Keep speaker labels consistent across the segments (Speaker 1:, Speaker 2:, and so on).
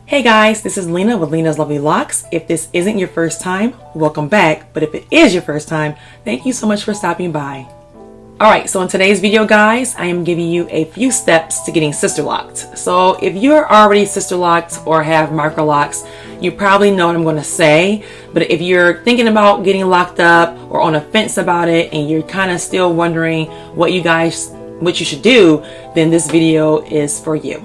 Speaker 1: Hey guys, this is Lena with Lena's Lovely Locks. If this isn't your first time, welcome back. But if it is your first time, thank you so much for stopping by. Alright, so in today's video guys, I am giving you a few steps to getting sister-locked. So if you're already sister-locked or have Microlocs, you probably know what I'm going to say. But if you're thinking about getting locked up or on a fence about it and you're kind of still wondering what you should do, then this video is for you.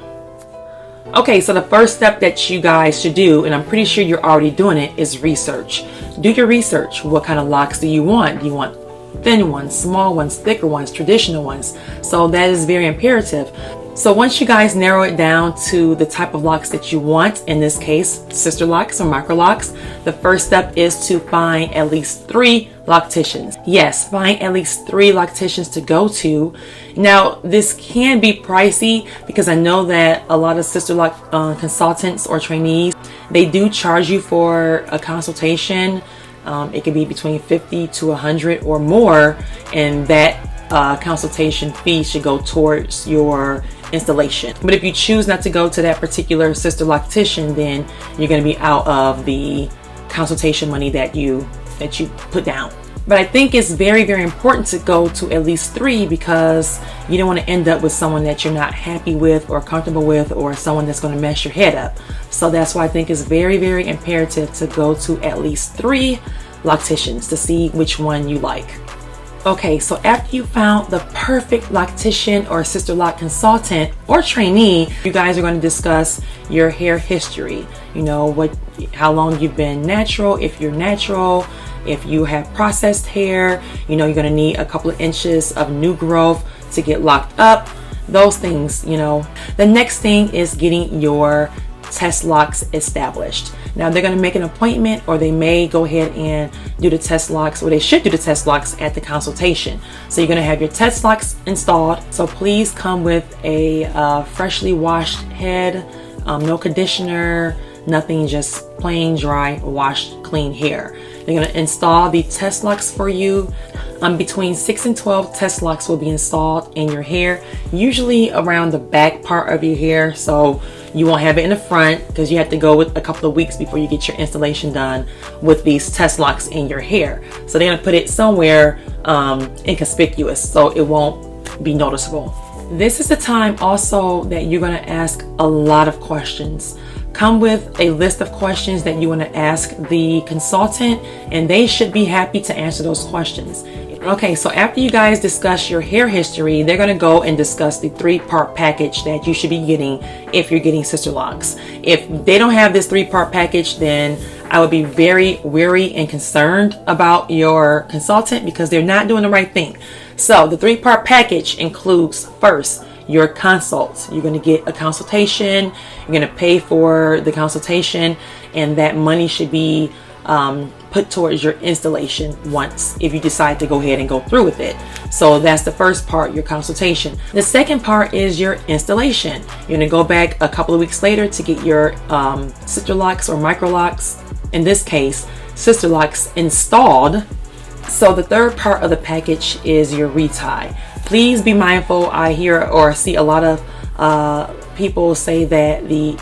Speaker 1: Okay, so the first step that you guys should do, and I'm pretty sure you're already doing it, is research. Do your research. What kind of locks do you want? Do you want thin ones, small ones, thicker ones, traditional ones? So that is very imperative. So once you guys narrow it down to the type of locks that you want, in this case, sister locks or micro locks, the first step is to find at least 3 locticians. Yes, find at least 3 locticians to go to. Now, this can be pricey because I know that a lot of sister lock consultants or trainees, they do charge you for a consultation. It could be between 50 to 100 or more, and that consultation fee should go towards your installation. But if you choose not to go to that particular sister loctician, then you're going to be out of the consultation money that you put down. But I think it's very, very important to go to at least 3 because you don't want to end up with someone that you're not happy with or comfortable with, or someone that's going to mess your head up. So that's why I think it's very, very imperative to go to at least 3 locticians to see which one you like. Okay, so after you found the perfect loctician or sister lock consultant or trainee, you guys are going to discuss your hair history. You know, how long you've been natural, if you're natural, if you have processed hair, you know, you're going to need a couple of inches of new growth to get locked up, those things, you know. The next thing is getting your test locks established. Now they're going to make an appointment, or they may go ahead and do the test locks, or they should do the test locks at the consultation. So you're going to have your test locks installed. So please come with a freshly washed head, no conditioner, nothing, just plain dry washed clean hair. They're going to install the test locks for you. Between 6 and 12 test locks will be installed in your hair, usually around the back part of your hair. So you won't have it in the front because you have to go with a couple of weeks before you get your installation done with these test locks in your hair. So they're going to put it somewhere inconspicuous so it won't be noticeable. This is the time also that you're going to ask a lot of questions. Come with a list of questions that you want to ask the consultant, and they should be happy to answer those questions. Okay, so after you guys discuss your hair history, they're going to go and discuss the 3-part package that you should be getting if you're getting sister locks. If they don't have this 3-part package, then I would be very wary and concerned about your consultant because they're not doing the right thing. So the 3-part package includes, first, your consults. You're going to get a consultation, you're going to pay for the consultation, and that money should be put towards your installation once, if you decide to go ahead and go through with it. So that's the first part, your consultation. The second part is your installation. You're going to go back a couple of weeks later to get your sister locks or micro locks, in this case sister locks, installed. So the third part of the package is your retie. Please be mindful. I hear or see a lot of people say that the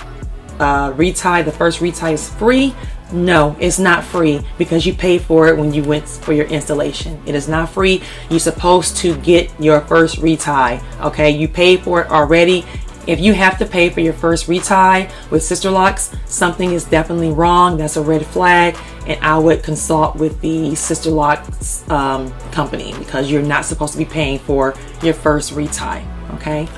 Speaker 1: retie, the first retie, is free. No, it's not free because you paid for it when you went for your installation. It is not free. You're supposed to get your first retie. Okay, you paid for it already. If you have to pay for your first retie with sister locks, something is definitely wrong. That's a red flag, and I would consult with the sister locks company because you're not supposed to be paying for your first retie. Okay,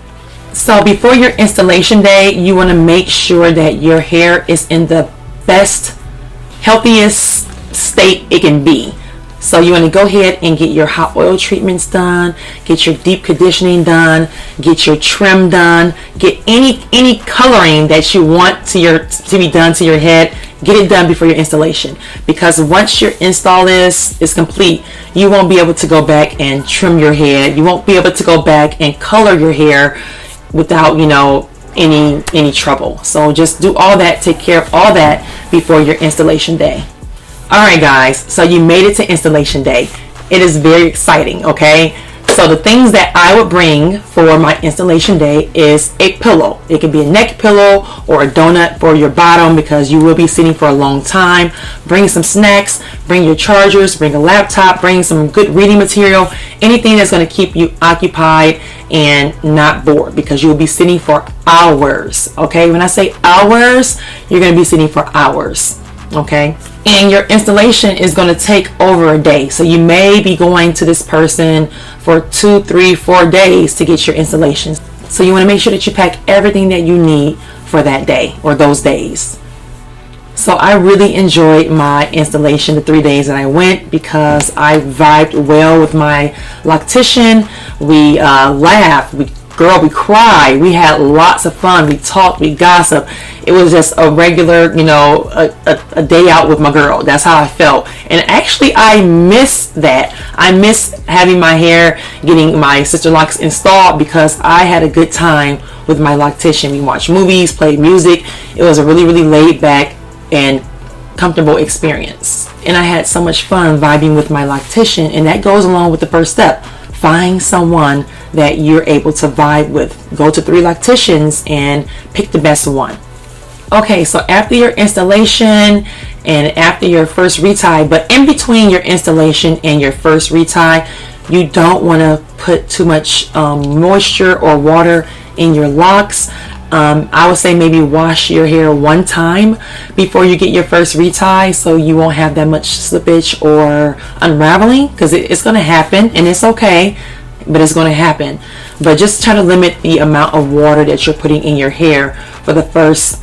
Speaker 1: so before your installation day, you want to make sure that your hair is in the best, healthiest state it can be. So you want to go ahead and get your hot oil treatments done, get your deep conditioning done, get your trim done, get any coloring that you want to be done to your head. Get it done before your installation, because once your install is complete, you won't be able to go back and trim your head. You won't be able to go back and color your hair without, you know, any trouble. So just do all that, take care of all that before your installation day. Alright guys, so you made it to installation day. It is very exciting, okay? So the things that I would bring for my installation day is a pillow. It can be a neck pillow or a donut for your bottom because you will be sitting for a long time. Bring some snacks, bring your chargers, bring a laptop, bring some good reading material, anything that's going to keep you occupied and not bored, because you will be sitting for hours. Okay, when I say hours, you're going to be sitting for hours. Okay, and your installation is going to take over a day, so you may be going to this person for 2, 3, 4 days to get your installations. So you want to make sure that you pack everything that you need for that day or those days. So I really enjoyed my installation the 3 days that I went, because I vibed well with my loctician. We laughed, we cried, we had lots of fun, we talked, we gossiped. It was just a regular, you know, a day out with my girl. That's how I felt. And actually I miss that. I miss having my hair, getting my Sisterlocks installed, because I had a good time with my loctician. We watched movies, played music. It was a really, really laid back and comfortable experience. And I had so much fun vibing with my loctician, and that goes along with the first step. Find someone that you're able to vibe with. Go to 3 locticians and pick the best one. Okay, so after your installation and after your first retie, but in between your installation and your first retie, you don't want to put too much moisture or water in your locks. I would say maybe wash your hair 1 time before you get your first retie, so you won't have that much slippage or unraveling, because it's going to happen, and it's okay, but it's going to happen. But just try to limit the amount of water that you're putting in your hair for the first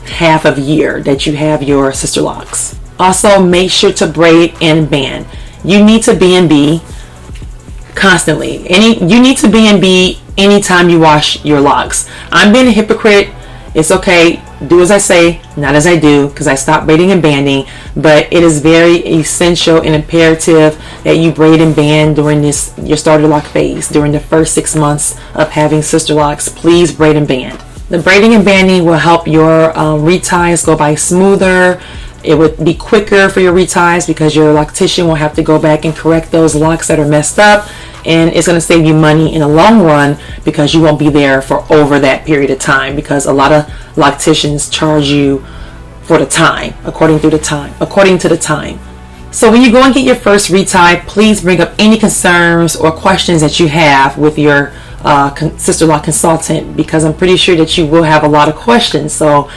Speaker 1: half of the year that you have your Sisterlocks. Also, make sure to braid and band. You need to B&B constantly. You need to B&B anytime you wash your locks. I'm being a hypocrite. It's okay. Do as I say, not as I do, because I stopped braiding and banding. But it is very essential and imperative that you braid and band during your starter lock phase. During the first 6 months of having Sisterlocks, please braid and band. The braiding and banding will help your reties go by smoother. It would be quicker for your reties, because your loctician will have to go back and correct those locks that are messed up, and it's going to save you money in the long run, because you won't be there for over that period of time, because a lot of locticians charge you for the time, according to the time. So when you go and get your first retie, please bring up any concerns or questions that you have with your Sisterlock consultant, because I'm pretty sure that you will have a lot of questions. So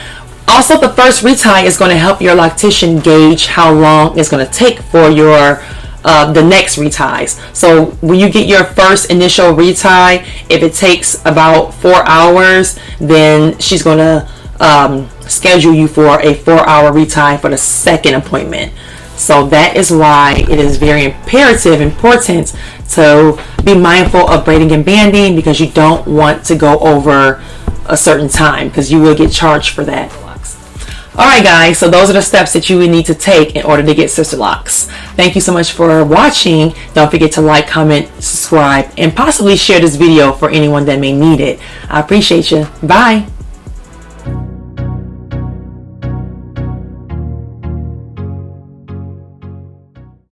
Speaker 1: also, the first retie is going to help your loctician gauge how long it's going to take for your the next reties. So when you get your first initial retie, if it takes about 4 hours, then she's going to schedule you for a 4-hour retie for the second appointment. So that is why it is very important to be mindful of braiding and banding, because you don't want to go over a certain time, because you will get charged for that. Alright guys, so those are the steps that you would need to take in order to get Sisterlocks. Thank you so much for watching. Don't forget to like, comment, subscribe, and possibly share this video for anyone that may need it. I appreciate you. Bye.